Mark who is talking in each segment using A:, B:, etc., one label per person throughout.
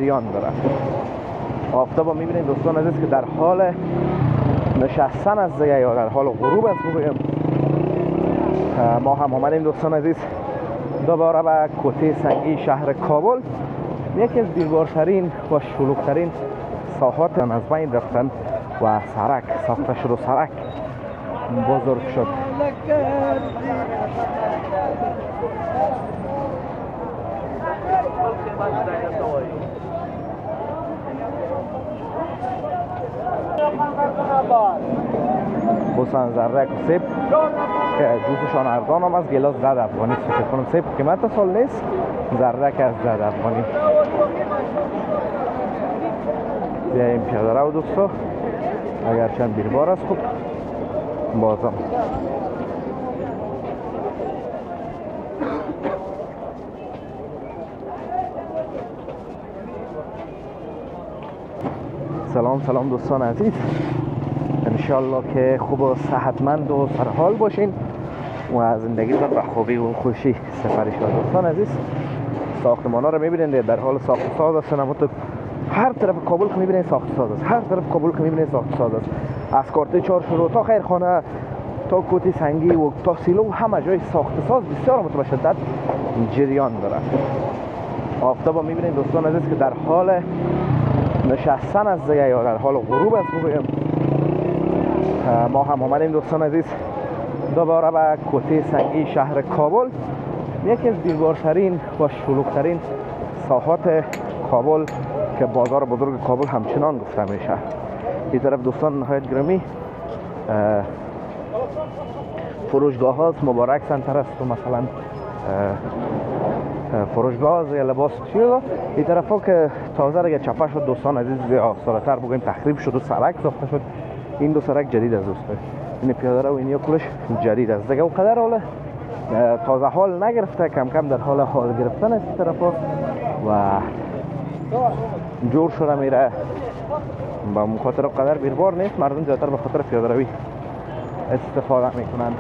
A: جریان داره. آفتاب میبینید دوستان عزیز که در حال نشستن از دیگه یا در حال غروب است بگویم. ما هم آمدیم دوستان عزیز دوباره به کوته سنگی شهر کابل، یکی از بیربارترین و شلوغترین ساحات از بین رفتن و سرک ساخته شد و سرک بزرگ شد. بوسان زرک و سیب که جوزشان ارزان هم از گلاس 10 افغانی است. فکر کنم سیب قیمت سال نیست، زرک از 10 افغانی. بیاییم پیاده رو دوستا، اگرچند بیربار است خوب بازم سلام دوستان عزیز، انشالله که خوب و صحتمند و سرحال باشین و زندگی را به خوبی و خوشی سپری شد. دوستان عزیز ساختمان ها رو میبینید در حال ساخت و ساز است. هر طرف کابل که میبینید ساخت و ساز است، هر طرف کابل که میبینید ساخت و ساز است. از کارت چهار شروع تا خیرخانه تا کوتی سنگی و تا سیلو همه جای ساخت و ساز بسیار متشدد جریان داره. آفتاب میبینید دوستان عزیز که در حال نشستن از دیگه یا در حال غروب است بگویم. ما هم آمدیم دوستان عزیز دوباره به کوته سنگی شهر کابل، یکی از بیربارترین و شلوغترین ساحات کابل که بازار بزرگ کابل همچنان گفته میشه. این طرف دوستان نهایت گرامی فروشگاه هاست، مبارک سنتر است و مثلا فروشگاه یا لباس چیزا. این طرف ها که تازه دیگه چپه شد دوستان عزیز، سالتر بگویم تخریب شد و سرک ساخته شد. این دو سرک جدید از دوستان، این پیاده رو و اینیا کلش جدید است دیگه. اونقدر حال تازه حال نگرفته، کم کم در حال گرفتن است. این طرف ها و جور شده میره، با مخاطر قدر بیربار نیست، مردم زیادتر به خاطر پیاده روی استفاده میکنند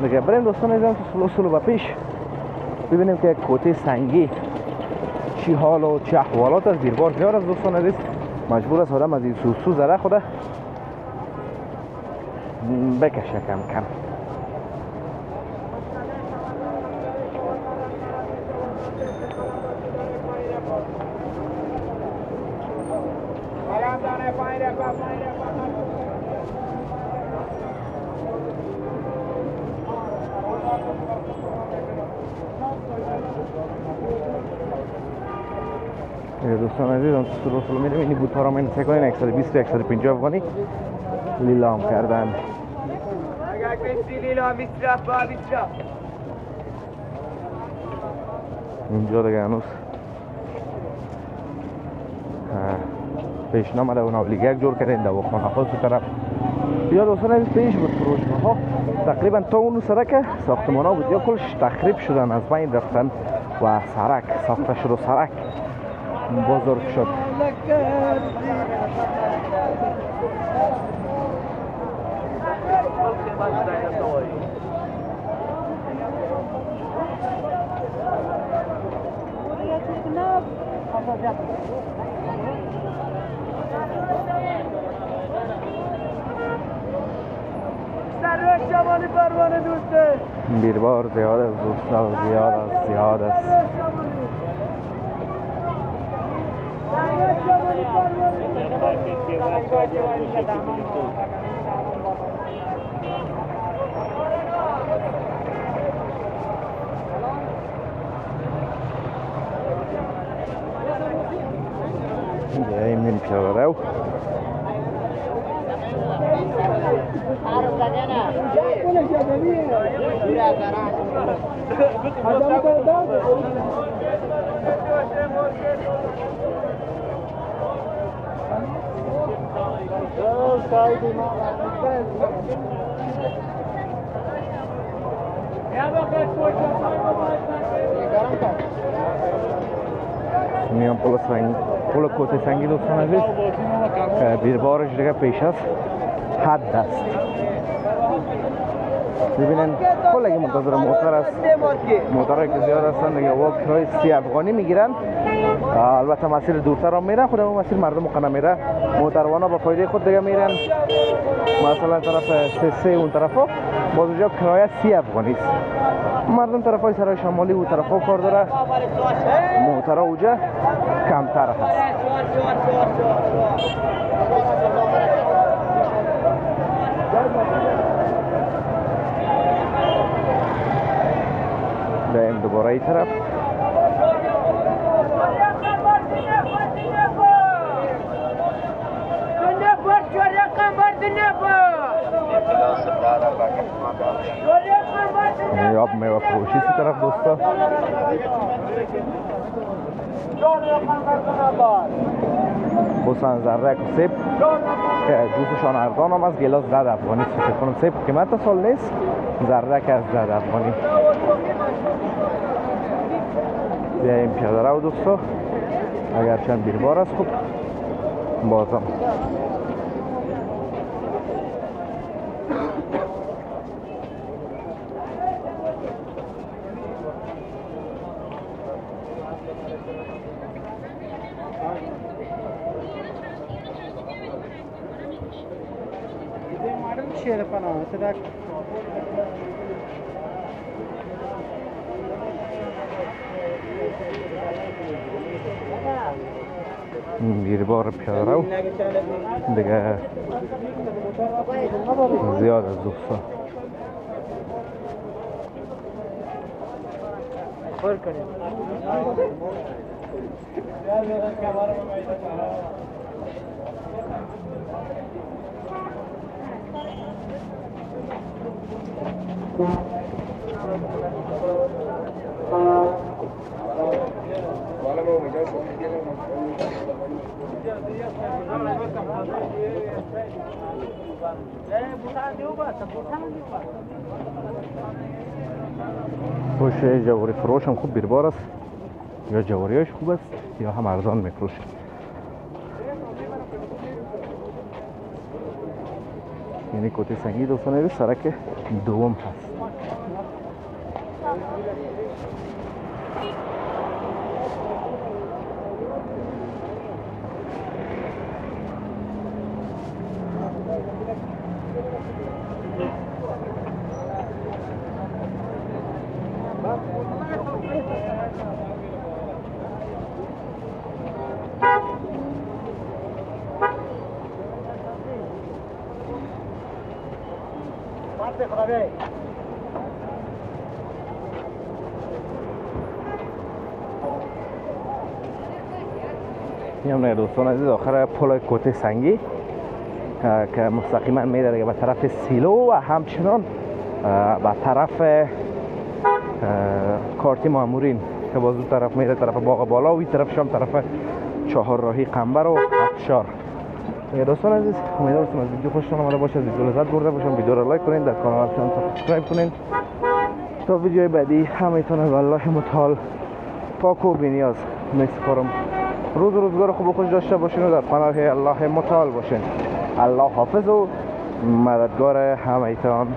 A: دیگه. بریم دوستان عزیزم سلو به پیش ببینیم که کوته سنگی چی حال و چه احوالات از بیربار زیاد است دوستان عزیز. مجبور است آدم از این سو زره خوده بکشه کم کم. دوستان عزیز سلو میریم اینی بوت ها را من سکنین 120 150 افغانی لیلام کردن. اینجا دیگه هنوز پیش نامده و نولیگک جور کردن دواخانه ها تو طرف. یا دوستان عزیز پیش بود فروشگاه ها تقریبا تا اون سرک ساختمان ها بود یا کلش تخریب شدن، از بین رفتن و سرک ساخته شد و سرک بزرگ شد. بیربار زیاد است دوستان، زیاد است. این پیاده رو میان پول کوته سنگی دوستان عزیز بیربارش دیگه پیش است، حد است. ببینن کلگی منتظر موتر است. موترهایی که زیاد هستن دیگه واقع کرای 30 افغانی میگیرن. البته مسیر دورتر هم میرن، خود اون مسیر مردم مقننه میره. موتروانا با فایده خود دیگه میرن، مثلا طرف سه اون طرفا باز اونجا کرایه 30 افغانی است. مردم طرفای سرای شمالی و طرفا کار داره، موترها اونجا کمتر هست. بریم دوباره این طرف. آب میوه فروشی سی طرف دوستا. خصوصا زرک و سیب که جوسشان ارزان هم از گلاس 10 افغانی است. فکر کنم سیب قیمت سال نیست، زرک از 10 افغانی. بیاییم پیاده رو دوستا، اگر چند بیربار است خوب بازم بیربار پیاده رو دیگه زیاد از دوستا. خوش جواری فروش هم خوب بیربار است، یا جواریاش خوب است یا هم ارزان میفروشه. یعنی کوته سنگی دوستان سرک دوم هست. این هم دوستان عزیز آخر پل کوته سنگی که مستقیما میره دیگه به طرف سیلو و همچنان به طرف کارتی مامورین که باز اون طرف میره طرف باغ بالا و این طرفش هم طرف چهارراهی قنبر و افشار. دوستان عزیز امیدوارم از ویدیو خوشتون اومده باشه، از ویدیو لذت برده باشین. ویدیو رو لایک کنین، در کانال هم سابسکرایب کنین تا ویدیوی بعدی همیتون والله متعال پاک و بی‌نیاز میسپارم. روز و روزگار خوب و خوش داشته باشین و در پناه الله متعال باشین. الله حافظ و مددگار همیتان.